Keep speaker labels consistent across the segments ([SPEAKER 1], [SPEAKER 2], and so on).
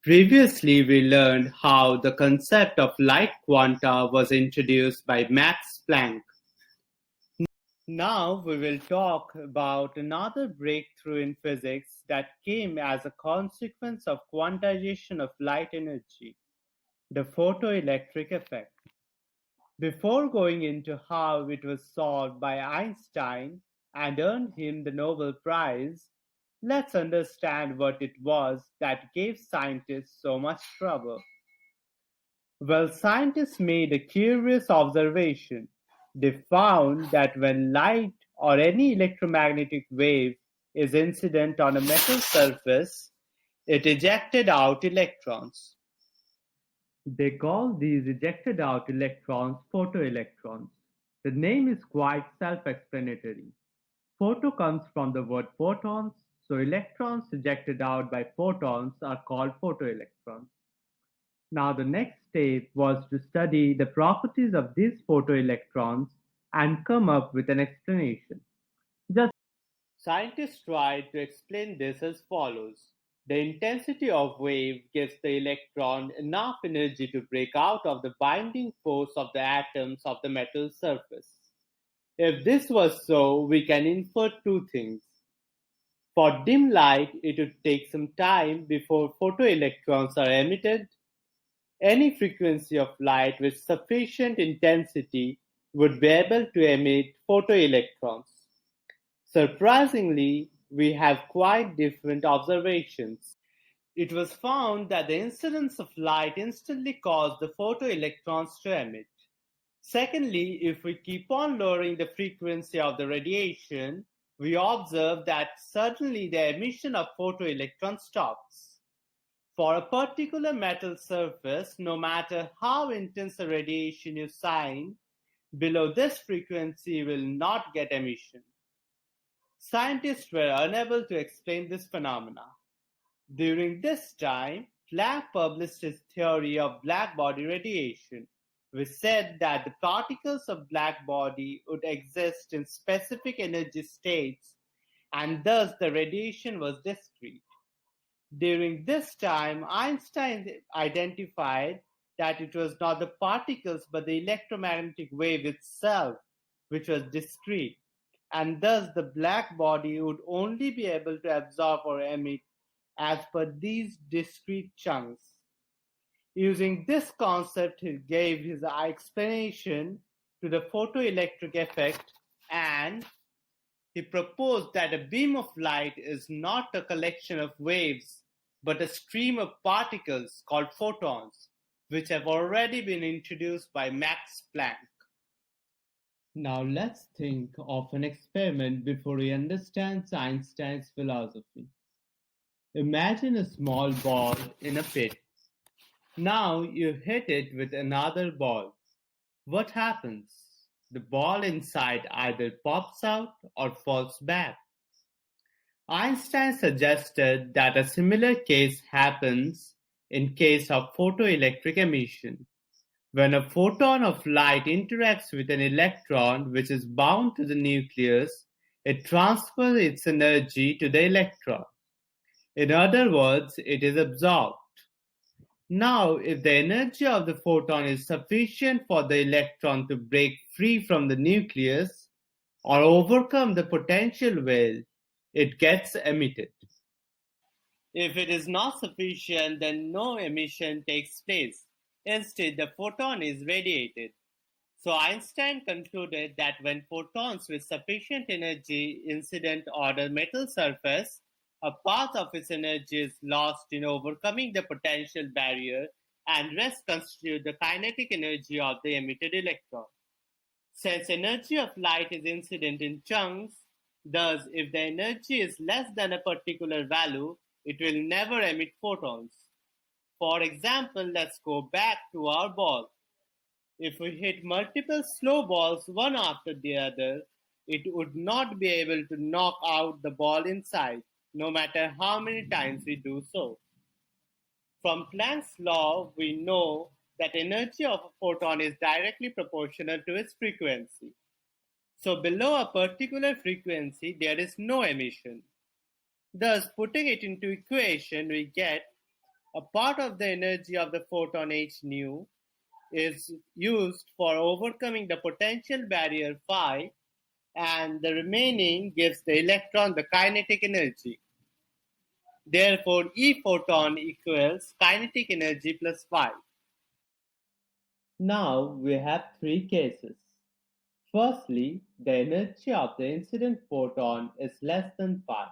[SPEAKER 1] Previously we learned how the concept of light quanta was introduced by Max Planck. Now we will talk about another breakthrough in physics that came as a consequence of quantization of light energy, the photoelectric effect. Before going into how it was solved by Einstein and earned him the Nobel Prize, let's understand what it was that gave scientists so much trouble. Well, scientists made a curious observation. They found that when light or any electromagnetic wave is incident on a metal surface, it ejected out electrons. They call these ejected out electrons photoelectrons. The name is quite self-explanatory. Photo comes from the word photons, so electrons ejected out by photons are called photoelectrons. Now the next step was to study the properties of these photoelectrons and come up with an explanation. Scientists tried to explain this as follows. The intensity of wave gives the electron enough energy to break out of the binding force of the atoms of the metal surface. If this was so, we can infer two things. For dim light, it would take some time before photoelectrons are emitted. Any frequency of light with sufficient intensity would be able to emit photoelectrons. Surprisingly, we have quite different observations. It was found that the incidence of light instantly caused the photoelectrons to emit. Secondly, if we keep on lowering the frequency of the radiation, we observe that suddenly the emission of photoelectrons stops. For a particular metal surface, no matter how intense the radiation you shine, below this frequency will not get emission. Scientists were unable to explain this phenomena. During this time, Planck published his theory of blackbody radiation, which said that the particles of blackbody would exist in specific energy states, and thus the radiation was discrete. During this time, Einstein identified that it was not the particles but the electromagnetic wave itself which was discrete, and thus the black body would only be able to absorb or emit as per these discrete chunks. Using this concept, he gave his explanation to the photoelectric effect, and he proposed that a beam of light is not a collection of waves, but a stream of particles called photons, which have already been introduced by Max Planck. Now let's think of an experiment before we understand Einstein's philosophy. Imagine a small ball in a pit. Now you hit it with another ball. What happens? The ball inside either pops out or falls back. Einstein suggested that a similar case happens in case of photoelectric emission. When a photon of light interacts with an electron which is bound to the nucleus, it transfers its energy to the electron. In other words, it is absorbed. Now, if the energy of the photon is sufficient for the electron to break free from the nucleus or overcome the potential well, it gets emitted. If it is not sufficient, then no emission takes place. Instead, the photon is radiated. So Einstein concluded that when photons with sufficient energy incident on a metal surface, a part of its energy is lost in overcoming the potential barrier, and rest constitute the kinetic energy of the emitted electron. Since energy of light is incident in chunks, thus if the energy is less than a particular value, it will never emit photons. For example, let's go back to our ball. If we hit multiple slow balls one after the other, it would not be able to knock out the ball inside, no matter how many times we do so. From Planck's law, we know that energy of a photon is directly proportional to its frequency. So below a particular frequency, there is no emission. Thus, putting it into equation, we get A part of the energy of the photon h nu is used for overcoming the potential barrier phi, and the remaining gives the electron the kinetic energy. Therefore, E photon equals kinetic energy plus phi. Now we have three cases. Firstly, the energy of the incident photon is less than phi.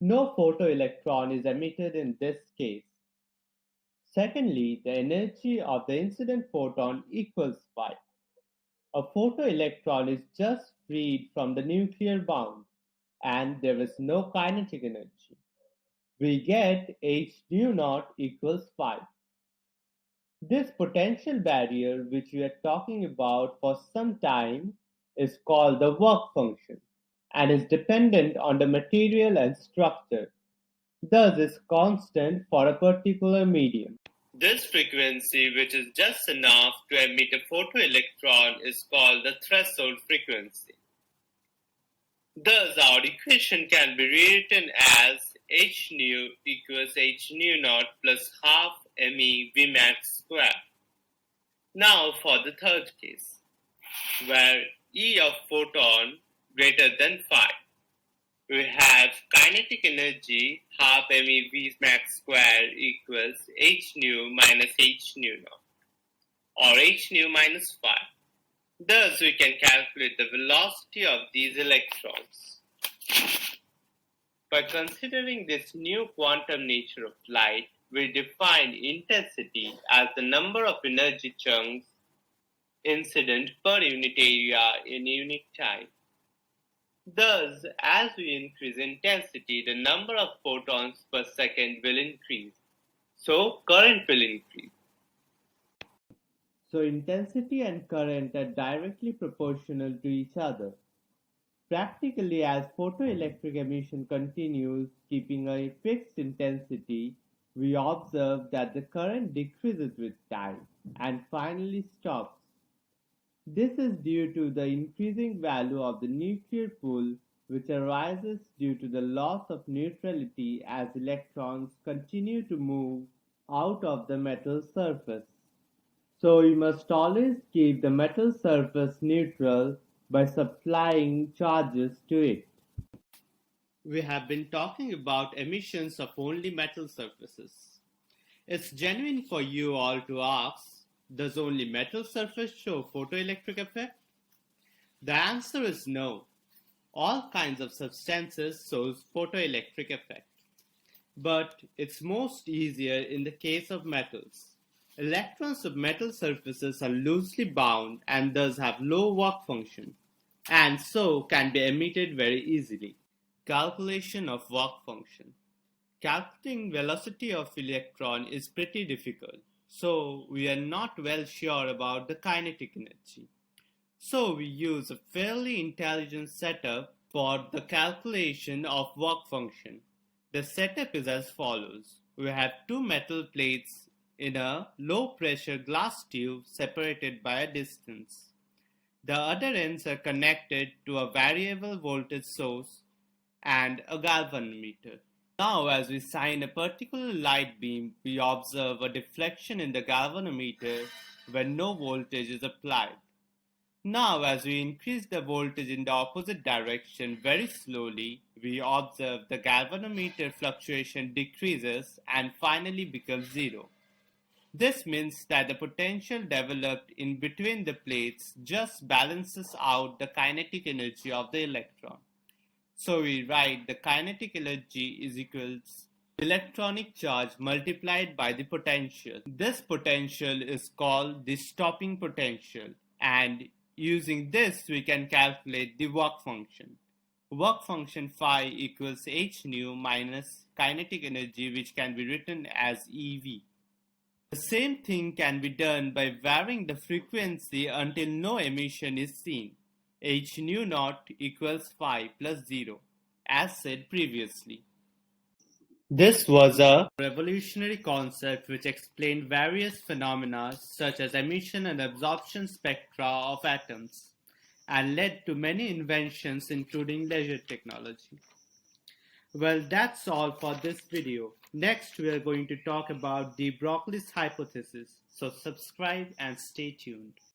[SPEAKER 1] No photoelectron is emitted in this case. Secondly, the energy of the incident photon equals phi. A photoelectron is just freed from the nuclear bound, and there is no kinetic energy. We get h nu naught equals phi. This potential barrier, which we are talking about for some time, is called the work function and is dependent on the material and structure, thus is constant for a particular medium. This frequency, which is just enough to emit a photoelectron, is called the threshold frequency. Thus, our equation can be rewritten as h nu equals h nu naught plus half me Vmax square. Now for the third case, where E of photon greater than phi. We have kinetic energy half me Vmax square equals h nu minus h nu naught, or h nu minus phi. Thus, we can calculate the velocity of these electrons. By considering this new quantum nature of light, we define intensity as the number of energy chunks incident per unit area in unit time. Thus, as we increase intensity, the number of photons per second will increase. So, current will increase. So, intensity and current are directly proportional to each other. Practically, as photoelectric emission continues, keeping a fixed intensity, we observe that the current decreases with time and finally stops. This is due to the increasing value of the nuclear pull, which arises due to the loss of neutrality as electrons continue to move out of the metal surface. So we must always keep the metal surface neutral by supplying charges to it. We have been talking about emissions of only metal surfaces. It's genuine for you all to ask, does only metal surface show photoelectric effect? The answer is no. All kinds of substances shows photoelectric effect. But it's most easier in the case of metals. Electrons of metal surfaces are loosely bound and thus have low work function, and so can be emitted very easily. Calculation of work function. Calculating velocity of electron is pretty difficult, so we are not well sure about the kinetic energy. So we use a fairly intelligent setup for the calculation of work function. The setup is as follows. We have two metal plates in a low-pressure glass tube separated by a distance. The other ends are connected to a variable voltage source and a galvanometer. Now, as we shine a particular light beam, we observe a deflection in the galvanometer when no voltage is applied. Now, as we increase the voltage in the opposite direction very slowly, we observe the galvanometer fluctuation decreases and finally becomes zero. This means that the potential developed in between the plates just balances out the kinetic energy of the electron. So we write the kinetic energy is equals electronic charge multiplied by the potential. This potential is called the stopping potential, and using this we can calculate the work function. Work function phi equals h nu minus kinetic energy, which can be written as EV. The same thing can be done by varying the frequency until no emission is seen. H nu naught equals phi plus 0, as said previously. This was a revolutionary concept which explained various phenomena such as emission and absorption spectra of atoms and led to many inventions including laser technology. Well, that's all for this video. Next, we are going to talk about de Broglie's hypothesis, so subscribe and stay tuned.